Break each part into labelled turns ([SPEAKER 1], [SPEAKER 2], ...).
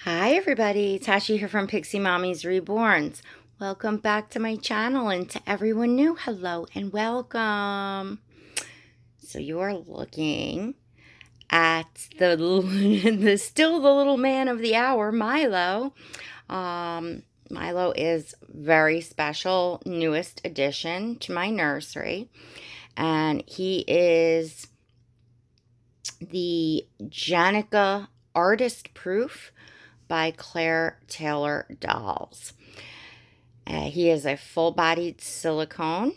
[SPEAKER 1] Hi everybody, Tashi here from Pixie Mommy's Reborns. Welcome back to my channel, and to everyone new, hello and welcome. So you are looking at still the little man of the hour, Milo. Milo is very special, newest addition to my nursery, and he is the Janika Artist Proof by Claire Taylor Dolls. He is a full-bodied silicone.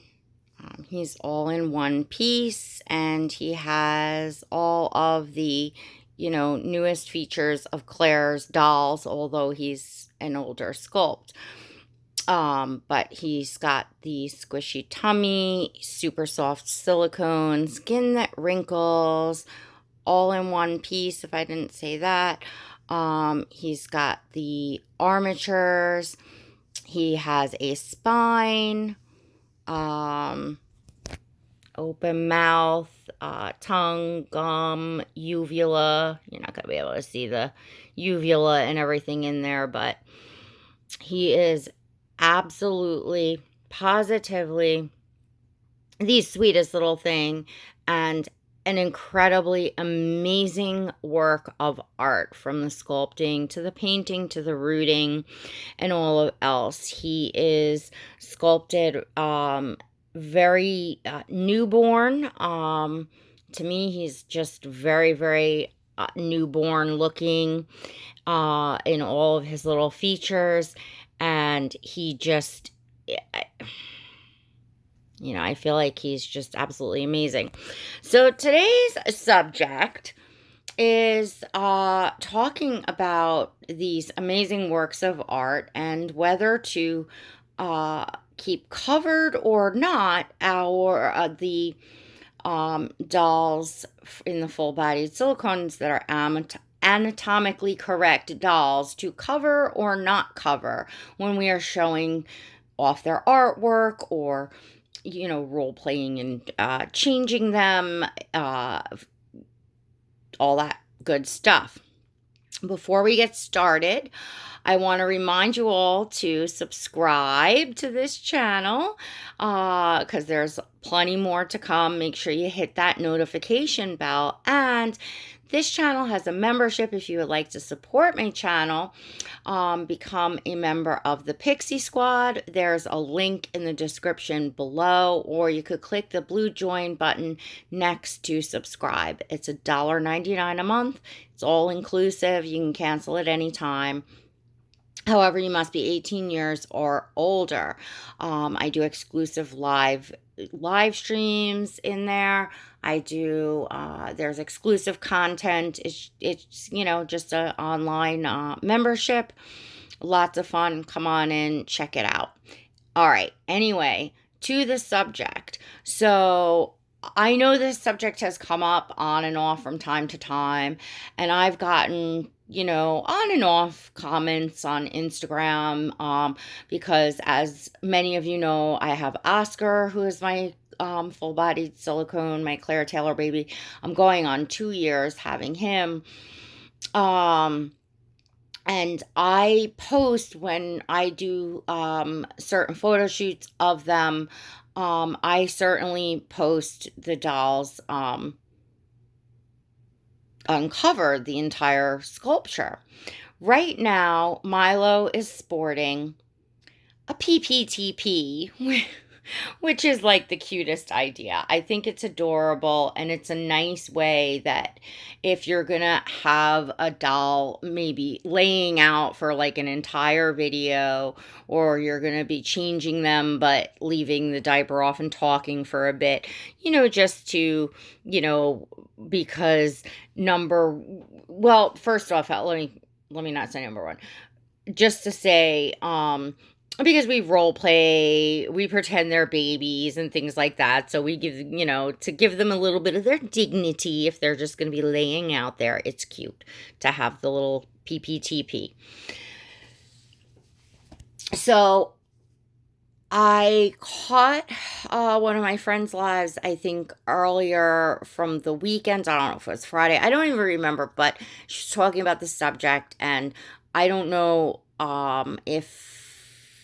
[SPEAKER 1] He's all in one piece, and he has all of the, newest features of Claire's dolls, although he's an older sculpt. But he's got the squishy tummy, super soft silicone, skin that wrinkles, all in one piece, if I didn't say that. He's got the armatures. He has a spine, open mouth, tongue, gum, uvula. You're not going to be able to see the uvula and everything in there, but he is absolutely, positively the sweetest little thing, and an incredibly amazing work of art, from the sculpting to the painting to the rooting and all else. He is sculpted very newborn. To me, he's just very, very newborn looking in all of his little features, and he just... I feel like he's just absolutely amazing. So today's subject is talking about these amazing works of art and whether to keep covered or not the dolls in the full-bodied silicones that are anatomically correct dolls, to cover or not cover when we are showing off their artwork, or role playing and changing them, all that good stuff. Before we get started, I want to remind you all to subscribe to this channel, because there's plenty more to come. Make sure you hit that notification bell. And this channel has a membership. If you would like to support my channel, become a member of the Pixie Squad. There's a link in the description below, or you could click the blue join button next to subscribe. It's $1.99 a month. It's all inclusive. You can cancel at any time. However, you must be 18 years or older. I do exclusive live streams in there. I do, there's exclusive content. It's just an online membership. Lots of fun. Come on in, check it out. All right. Anyway, to the subject. So I know this subject has come up on and off from time to time, and I've gotten on and off comments on Instagram, because, as many of you know, I have Oscar, who is my full-bodied silicone, my Claire Taylor baby. I'm going on 2 years having him. And I post, when I do certain photo shoots of them, I certainly post the dolls uncovered, the entire sculpture. Right now, Milo is sporting a PPTP, which is like the cutest idea. I think it's adorable, and it's a nice way that if you're gonna have a doll maybe laying out for like an entire video, or you're gonna be changing them but leaving the diaper off and talking for a bit, just to, because first off, let me not say number one, just to say, because we role play, we pretend they're babies and things like that. So we give, to give them a little bit of their dignity. If they're just going to be laying out there, it's cute to have the little PPTP. So I caught one of my friends' lives, I think earlier from the weekend. I don't know if it was Friday. I don't even remember, but she was talking about the subject, and I don't know if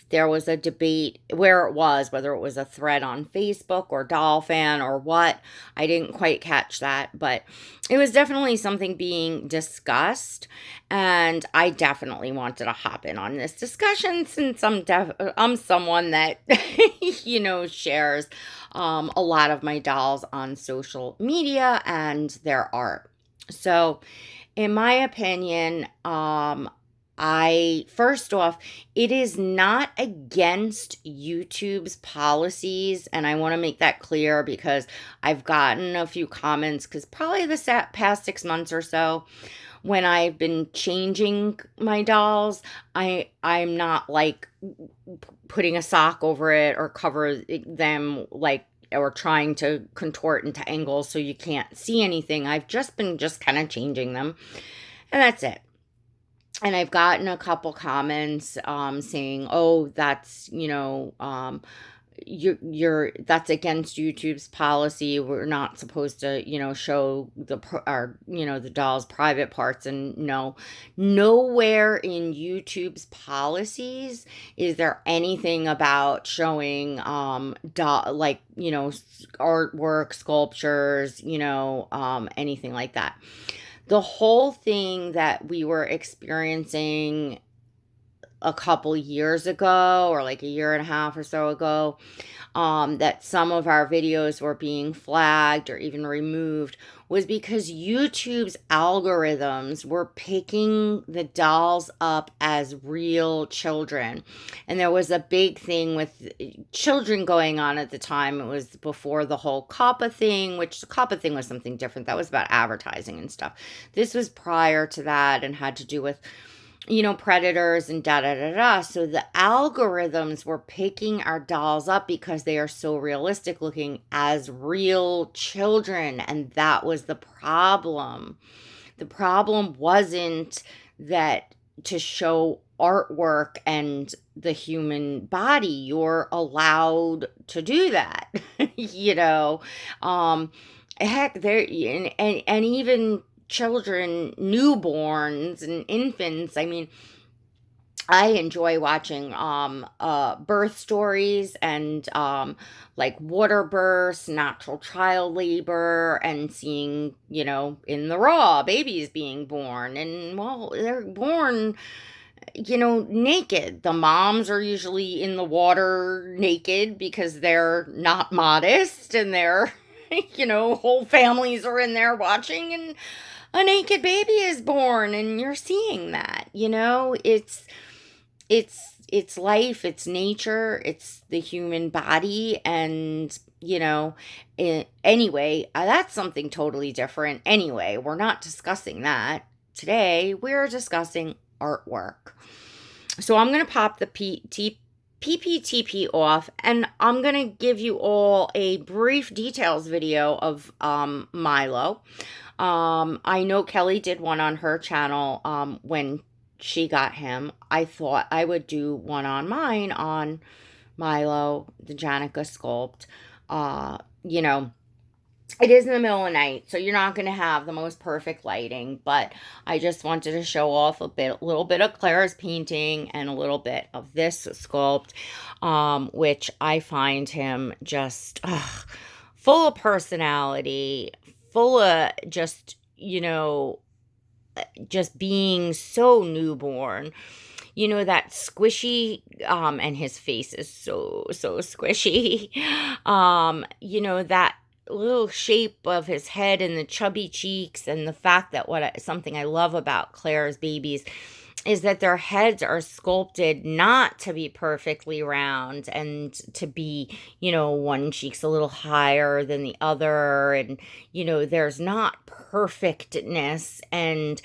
[SPEAKER 1] there was a debate where it was, whether it was a thread on Facebook or Doll Fan or what. I didn't quite catch that, but it was definitely something being discussed, and I definitely wanted to hop in on this discussion since I'm someone that shares a lot of my dolls on social media and their art. So, in my opinion, first off, it is not against YouTube's policies, and I want to make that clear because I've gotten a few comments, because probably the past 6 months or so, when I've been changing my dolls, I'm not like putting a sock over it or cover them, like, or trying to contort into angles so you can't see anything. I've just been kind of changing them, and that's it. And I've gotten a couple comments saying, "Oh, that's that's against YouTube's policy. We're not supposed to show the doll's private parts." And no, nowhere in YouTube's policies is there anything about showing artwork, sculptures, anything like that. The whole thing that we were experiencing a couple years ago, or like a year and a half or so ago, that some of our videos were being flagged or even removed, was because YouTube's algorithms were picking the dolls up as real children. And there was a big thing with children going on at the time. It was before the whole COPPA thing, which the COPPA thing was something different. That was about advertising and stuff. This was prior to that and had to do with predators and da-da-da-da. So the algorithms were picking our dolls up because they are so realistic looking as real children. And that was the problem. The problem wasn't that to show artwork and the human body. You're allowed to do that. Heck, there and even children, newborns and infants. I mean, I enjoy watching birth stories and like water births, natural child labor, and seeing, in the raw, babies being born. And well, they're born naked. The moms are usually in the water naked because they're not modest, and their whole families are in there watching, and a naked baby is born, and you're seeing that. It's life, it's nature, it's the human body. And anyway, that's something totally different. Anyway, we're not discussing that today. We're discussing artwork. So I'm going to pop the PPTP off, and I'm going to give you all a brief details video of Milo. I know Kelly did one on her channel when she got him. I thought I would do one on mine on Milo, the Janika sculpt. It is in the middle of the night, so you're not going to have the most perfect lighting, but I just wanted to show off a little bit of Claire's painting and a little bit of this sculpt, which I find him just full of personality, full of just being so newborn. That squishy, and his face is so squishy. That little shape of his head and the chubby cheeks, and the fact that something I love about Claire's babies is that their heads are sculpted not to be perfectly round and to be, one cheek's a little higher than the other, and there's not perfectness. And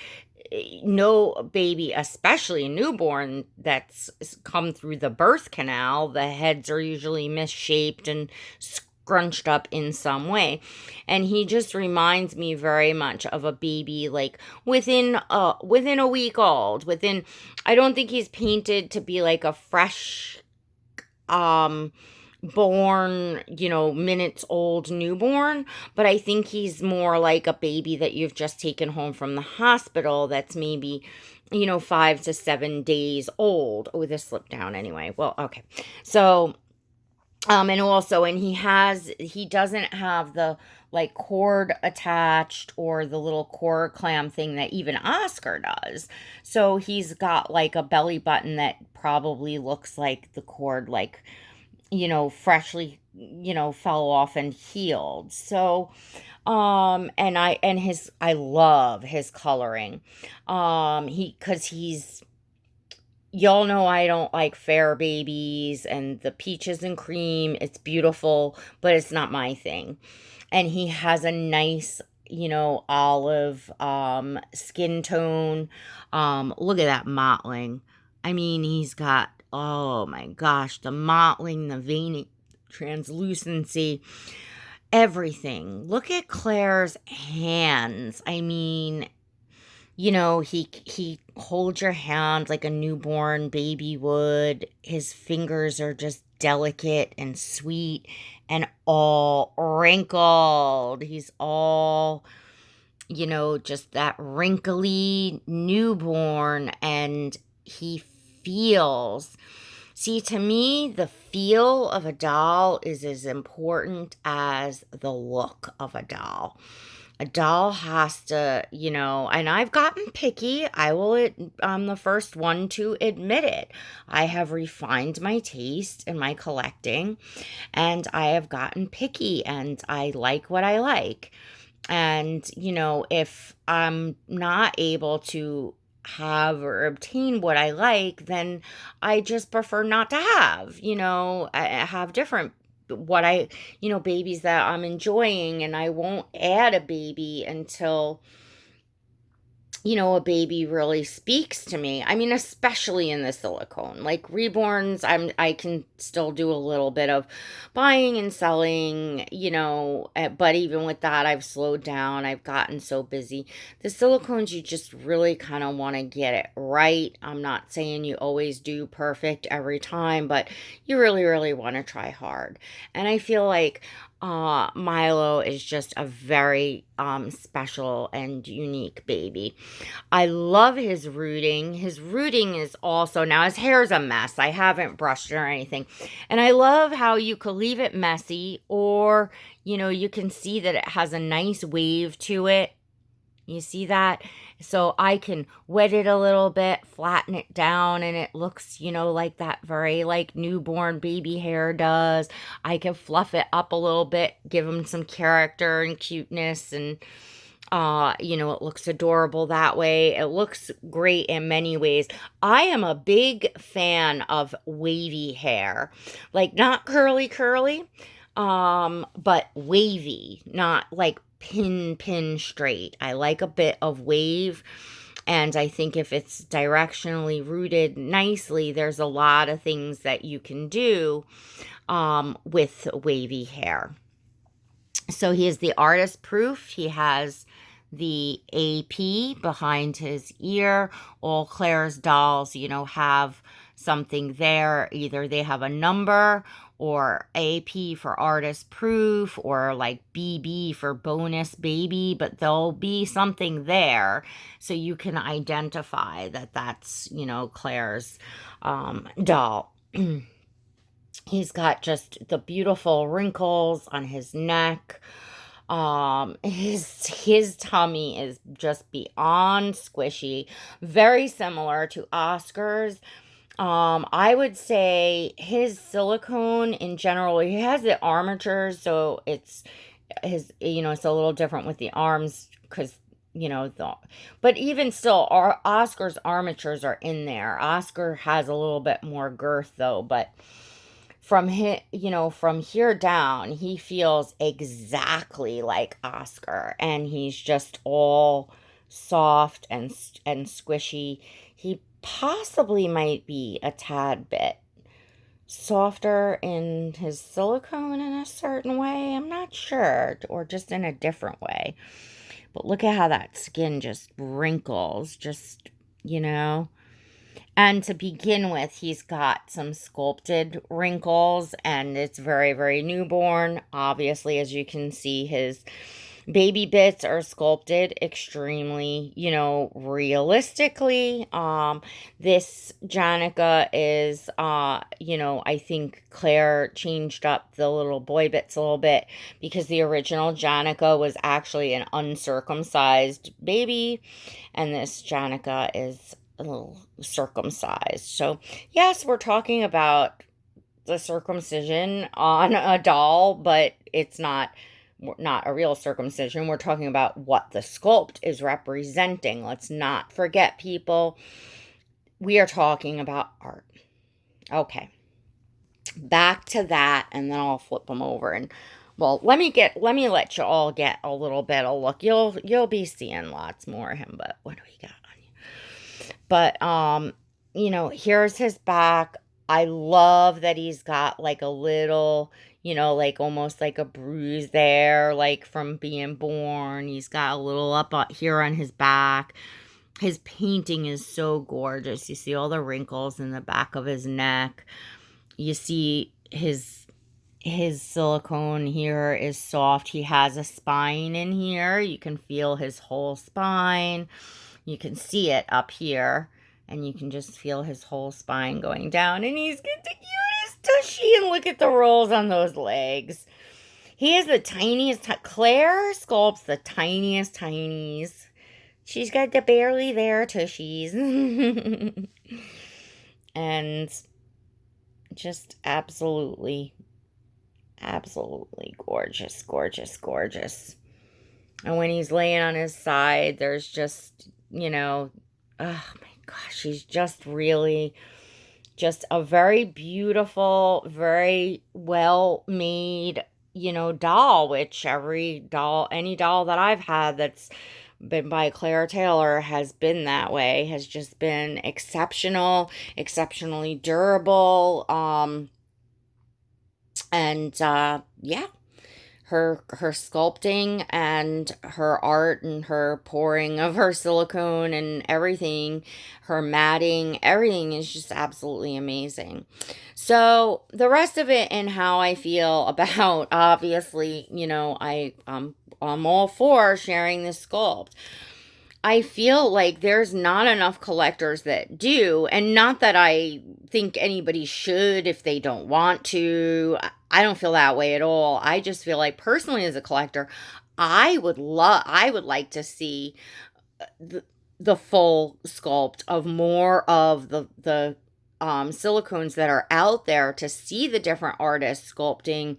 [SPEAKER 1] no baby, especially newborn that's come through the birth canal, the heads are usually misshaped and scrunched up in some way. And he just reminds me very much of a baby, like within a week old. I don't think he's painted to be like a fresh born, minutes old newborn, but I think he's more like a baby that you've just taken home from the hospital that's maybe, 5 to 7 days old. Oh, this slipped down anyway. Well, okay. So, and he doesn't have the like cord attached or the little cord clam thing that even Oscar does. So he's got like a belly button that probably looks like the cord, like, freshly, fell off and healed. So, I love his coloring. Cause y'all know I don't like fair babies and the peaches and cream. It's beautiful, but it's not my thing. And he has a nice, olive, skin tone. Look at that mottling. I mean, he's got, oh my gosh, the mottling, the veiny translucency, everything. Look at Claire's hands. I mean, he holds your hand like a newborn baby would. His fingers are just delicate and sweet and all wrinkled. He's all, just that wrinkly newborn, and he feels. See, to me, the feel of a doll is as important as the look of a doll. A doll has to, and I've gotten picky. I'm the first one to admit it. I have refined my taste in my collecting, and I have gotten picky, and I like what I like. And, if I'm not able to have or obtain what I like, then I just prefer not to have, I have different babies that I'm enjoying, and I won't add a baby until a baby really speaks to me. I mean, especially in the silicone. Like reborns, I can still do a little bit of buying and selling, but even with that, I've slowed down. I've gotten so busy. The silicones, you just really kind of want to get it right. I'm not saying you always do perfect every time, but you really, really want to try hard. And I feel like Milo is just a very special and unique baby. I love his rooting. His rooting is also, now his hair's a mess. I haven't brushed it or anything. And I love how you could leave it messy, or, you can see that it has a nice wave to it. You see that? So I can wet it a little bit, flatten it down, and it looks, like that very like newborn baby hair does. I can fluff it up a little bit, give him some character and cuteness, and it looks adorable that way. It looks great in many ways. I am a big fan of wavy hair. Like not curly, but wavy, not like pin straight. I like a bit of wave, and I think if it's directionally rooted nicely, there's a lot of things that you can do with wavy hair. So he is the artist proof. He has the AP behind his ear. All Claire's dolls, have something there. Either they have a number, or AP for artist proof, or like BB for bonus baby, but there'll be something there so you can identify that that's, Claire's doll. He's got just the beautiful wrinkles on his neck. His tummy is just beyond squishy, very similar to Oscar's. I would say his silicone in general, he has the armatures, so it's it's a little different with the arms because, but even still, Oscar's armatures are in there. Oscar has a little bit more girth though, but from from here down, he feels exactly like Oscar, and he's just all soft and squishy. He possibly might be a tad bit softer in his silicone in a certain way. I'm not sure, or just in a different way. But look at how that skin just wrinkles, just. And to begin with, he's got some sculpted wrinkles, and it's very, very newborn. Obviously, as you can see, his baby bits are sculpted extremely, realistically. This Janika is, I think Claire changed up the little boy bits a little bit because the original Janika was actually an uncircumcised baby, and this Janika is a little circumcised. So, yes, we're talking about the circumcision on a doll, but it's not a real circumcision. We're talking about what the sculpt is representing. Let's not forget, people. We are talking about art. Okay. Back to that, and then I'll flip them over. And well, let me let you all get a little bit of look. You'll be seeing lots more of him, but what do we got on you? But here's his back. I love that he's got like a little, like almost like a bruise there, like from being born. He's got a little up here on his back. His painting is so gorgeous. You see all the wrinkles in the back of his neck. You see his silicone here is soft. He has a spine in here. You can feel his whole spine. You can see it up here. And you can just feel his whole spine going down. And he's got the cutest tushy. And look at the rolls on those legs. He is the tiniest. Claire sculpts the tiniest tinies. She's got the barely there tushies. And just absolutely, absolutely gorgeous, gorgeous, gorgeous. And when he's laying on his side, there's just, oh my gosh, she's just really just a very beautiful, very well made, doll, which any doll that I've had that's been by Claire Taylor has been that way, has just been exceptional, exceptionally durable. Yeah, her sculpting and her art and her pouring of her silicone and everything, her matting, everything is just absolutely amazing. So the rest of it and how I feel about, obviously, I'm all for sharing this sculpt. I feel like there's not enough collectors that do, and not that I think anybody should if they don't want to. I don't feel that way at all. I just feel like personally as a collector, I would like to see the full sculpt of more of the silicones that are out there, to see the different artists sculpting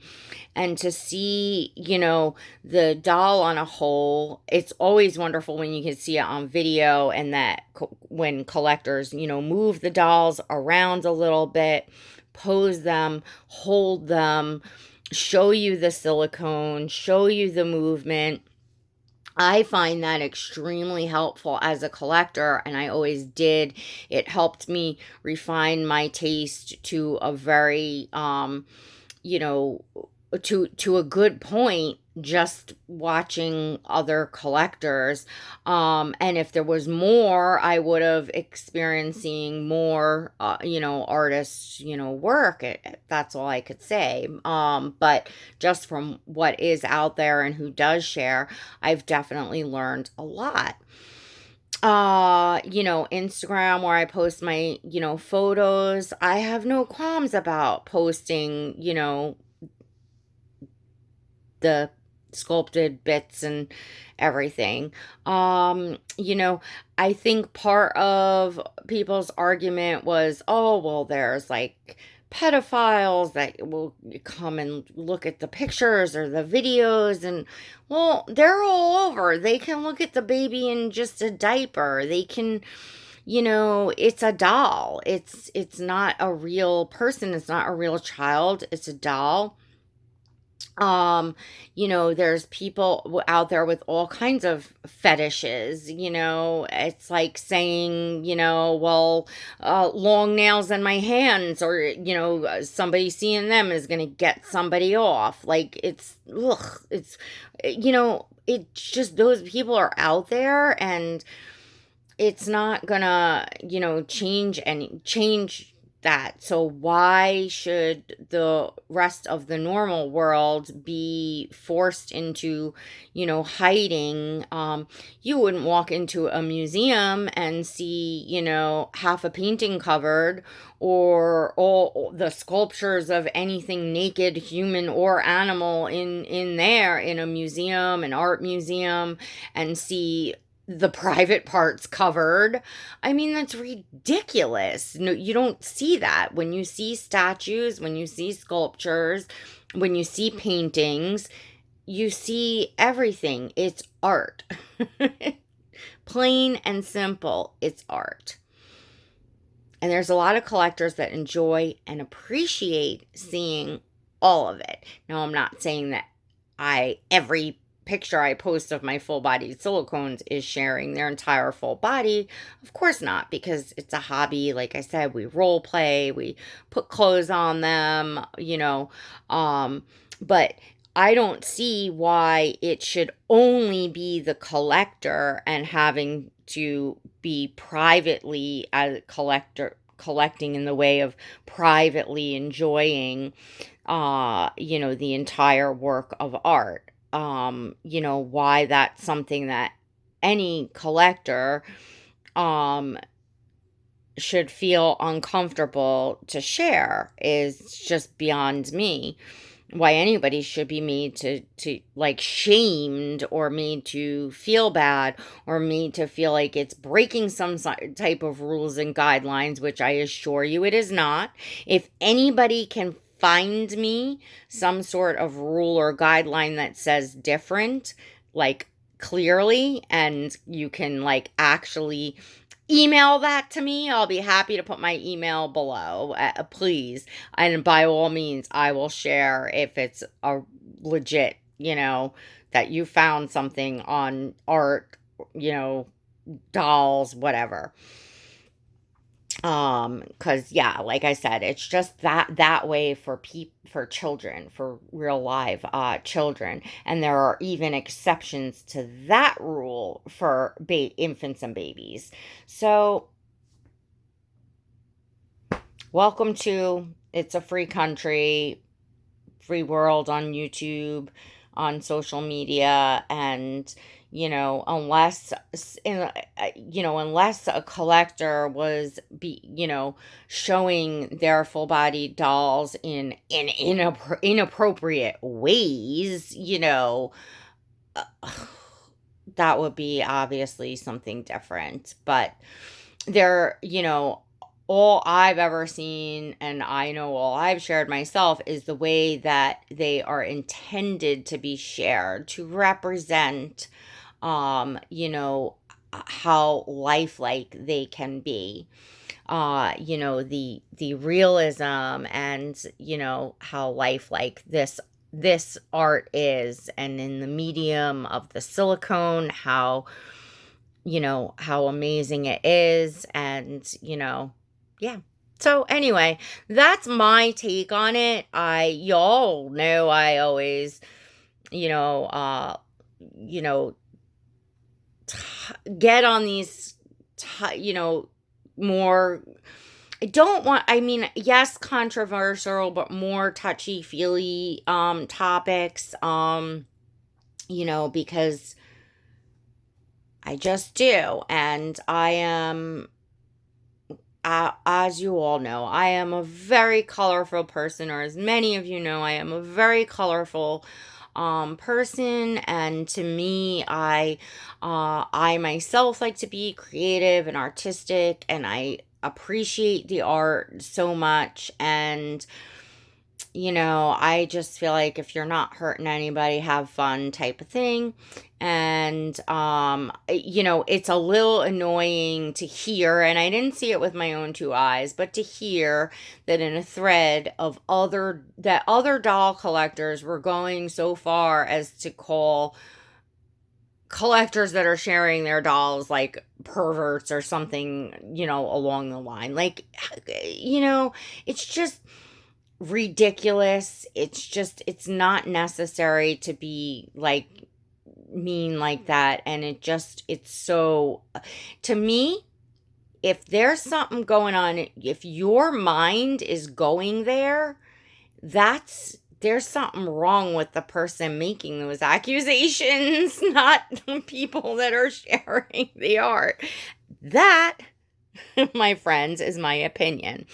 [SPEAKER 1] and to see, the doll on a whole. It's always wonderful when you can see it on video, and that when collectors, move the dolls around a little bit, pose them, hold them, show you the silicone, show you the movement. I find that extremely helpful as a collector, and I always did. It helped me refine my taste to a very, to a good point, just watching other collectors. And if there was more, I would have experiencing more, artists, work. That's all I could say. But just from what is out there and who does share, I've definitely learned a lot. Instagram, where I post my, photos, I have no qualms about posting, the sculpted bits and everything. I think part of people's argument was, oh, well, there's like pedophiles that will come and look at the pictures or the videos, and well, they're all over. They can look at the baby in just a diaper. They can, it's a doll. It's not a real person. It's not a real child. It's a doll. There's people out there with all kinds of fetishes. It's like saying, long nails in my hands, or, somebody seeing them is going to get somebody off. Like, it's just, those people are out there, and it's not gonna, change that. So why should the rest of the normal world be forced into, hiding? You wouldn't walk into a museum and see, half a painting covered, or all the sculptures of anything naked, human or animal, in there, in a museum, an art museum, and see the private parts covered. I mean, that's ridiculous. No, you don't see that. When you see statues, when you see sculptures, when you see paintings, you see everything. It's art. Plain and simple, it's art. And there's a lot of collectors that enjoy and appreciate seeing all of it. Now, I'm not saying that every picture I post of my full-bodied silicones is sharing their entire full body. Of course not, because it's a hobby. Like I said, we role play, we put clothes on them, but I don't see why it should only be the collector and having to be privately a collector, collecting in the way of privately enjoying, the entire work of art. Why that's something that any collector should feel uncomfortable to share is just beyond me. Why anybody should be made to like shamed, or made to feel bad, or made to feel like it's breaking some type of rules and guidelines, which I assure you it is not. If anybody can find me some sort of rule or guideline that says different, like clearly, and you can like actually email that to me, I'll be happy to put my email below, please. And by all means, I will share if it's a legit, that you found something on art, dolls, whatever. Cause yeah, like I said, it's just that way for children, for real live, children. And there are even exceptions to that rule for infants and babies. So welcome to It's a Free Country, Free World on YouTube, on social media, and unless a collector was showing their full body dolls in inappropriate ways, that would be obviously something different. But there, all I've ever seen, and I know all I've shared myself, is the way that they are intended to be shared to represent, how lifelike they can be. The realism, and how lifelike this art is, and in the medium of the silicone, how amazing it is, and yeah. So anyway, that's my take on it. Y'all know I always, get on these, more, yes, controversial, but more touchy-feely, topics, because I just do. And I am, as you all know, I am a very colorful person, or as many of you know, I am a very colorful person. And to me, I myself like to be creative and artistic, and I appreciate the art so much. And I just feel like if you're not hurting anybody, have fun type of thing. And it's a little annoying to hear, and I didn't see it with my own two eyes, but to hear that in a thread of other doll collectors were going so far as to call collectors that are sharing their dolls like perverts or something, along the line. Like, it's just ridiculous. It's not necessary to be like mean like that. And it's so, to me, if there's something going on, if your mind is going there, there's something wrong with the person making those accusations, not the people that are sharing the art. That, my friends, is my opinion.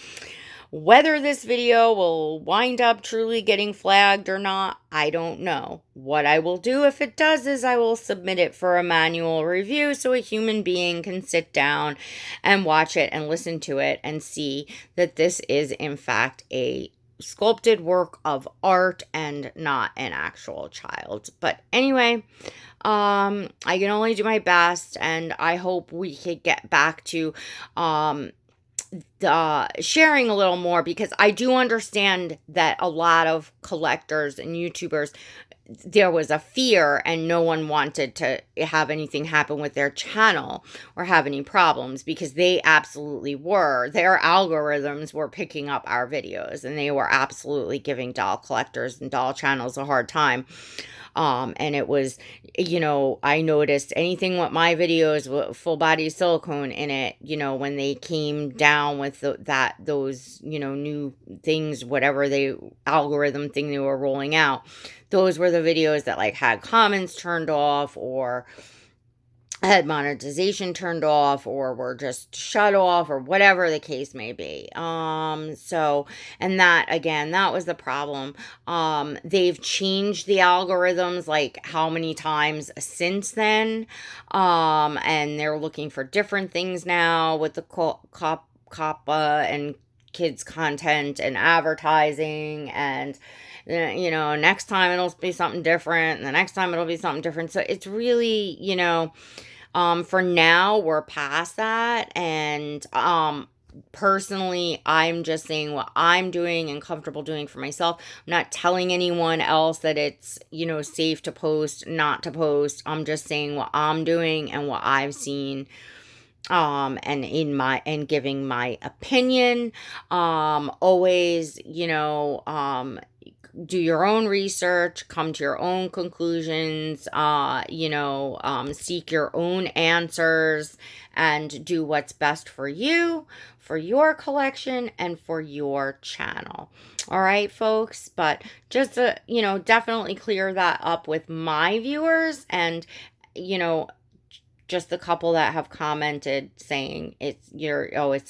[SPEAKER 1] Whether this video will wind up truly getting flagged or not, I don't know. What I will do if it does is I will submit it for a manual review so a human being can sit down and watch it and listen to it and see that this is in fact a sculpted work of art and not an actual child. But anyway, I can only do my best, and I hope we could get back to sharing a little more, because I do understand that a lot of collectors and YouTubers, there was a fear and no one wanted to have anything happen with their channel or have any problems, because they absolutely were. Their algorithms were picking up our videos and they were absolutely giving doll collectors and doll channels a hard time. And it was, I noticed anything with my videos with full body silicone in it, when they came down with those, new things, whatever algorithm thing they were rolling out, those were the videos that like had comments turned off or had monetization turned off or were just shut off or whatever the case may be. So, and that, again, that was the problem. They've changed the algorithms like how many times since then. And they're looking for different things now with the COPPA and kids content and advertising, and next time it'll be something different, and the next time it'll be something different. So it's really, for now, we're past that. And personally, I'm just saying what I'm doing and comfortable doing for myself. I'm not telling anyone else that it's, safe to post, not to post. I'm just saying what I'm doing and what I've seen. And giving my opinion. Always, do your own research, come to your own conclusions, seek your own answers, and do what's best for you, for your collection, and for your channel. All right, folks, but just to, definitely clear that up with my viewers, and, just a couple that have commented saying it's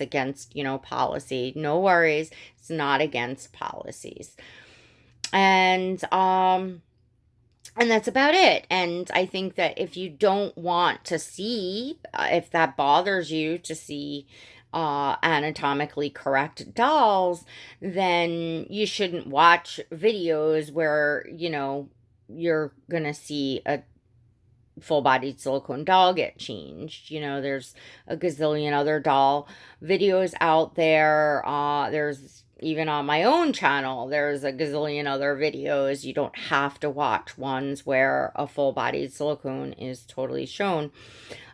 [SPEAKER 1] against, policy. No worries. It's not against policies. And that's about it. And I think that if you don't want to see, if that bothers you to see anatomically correct dolls, then you shouldn't watch videos where, you're going to see a full-bodied silicone doll get changed. There's a gazillion other doll videos out there. There's even on my own channel, there's a gazillion other videos. You don't have to watch ones where a full-bodied silicone is totally shown.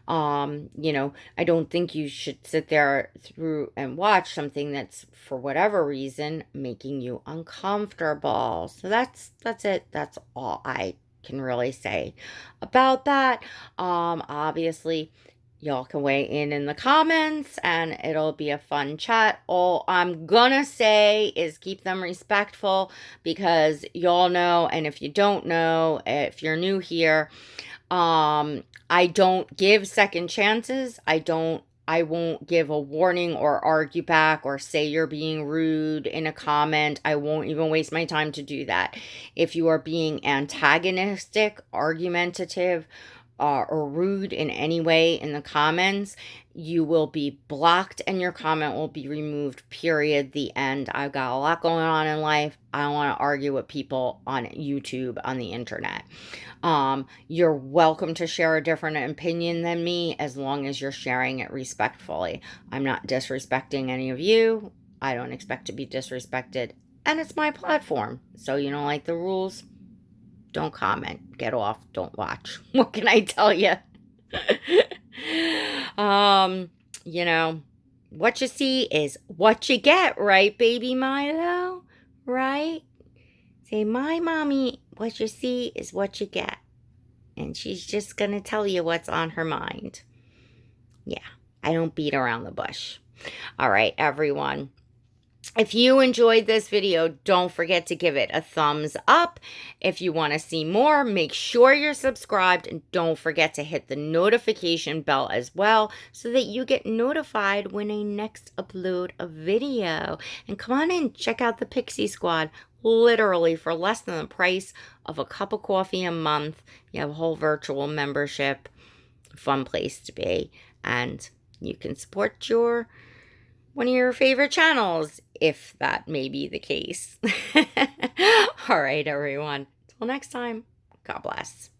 [SPEAKER 1] I don't think you should sit there through and watch something that's, for whatever reason, making you uncomfortable. So that's it. That's all I can really say about that. Obviously, y'all can weigh in the comments and it'll be a fun chat. All I'm gonna say is keep them respectful, because y'all know, and if you don't know, if you're new here, I don't give second chances. I won't give a warning or argue back or say you're being rude in a comment. I won't even waste my time to do that. If you are being antagonistic, argumentative, or rude in any way in the comments, you will be blocked and your comment will be removed, period, the end. I've got a lot going on in life. I don't want to argue with people on YouTube, on the internet. You're welcome to share a different opinion than me, as long as you're sharing it respectfully. I'm not disrespecting any of you. I don't expect to be disrespected, and it's my platform. So you don't like the rules? Don't comment. Get off. Don't watch. What can I tell you? What you see is what you get, right, baby Milo? Right? Say, my mommy, what you see is what you get. and she's just going to tell you what's on her mind. Yeah, I don't beat around the bush. All right, everyone. If you enjoyed this video, don't forget to give it a thumbs up. If you want to see more, make sure you're subscribed, and don't forget to hit the notification bell as well so that you get notified when I next upload a video. And come on in, check out the Pixie Squad. Literally for less than the price of a cup of coffee a month. You have a whole virtual membership. Fun place to be. And you can support one of your favorite channels, if that may be the case. All right, everyone. Till next time, God bless.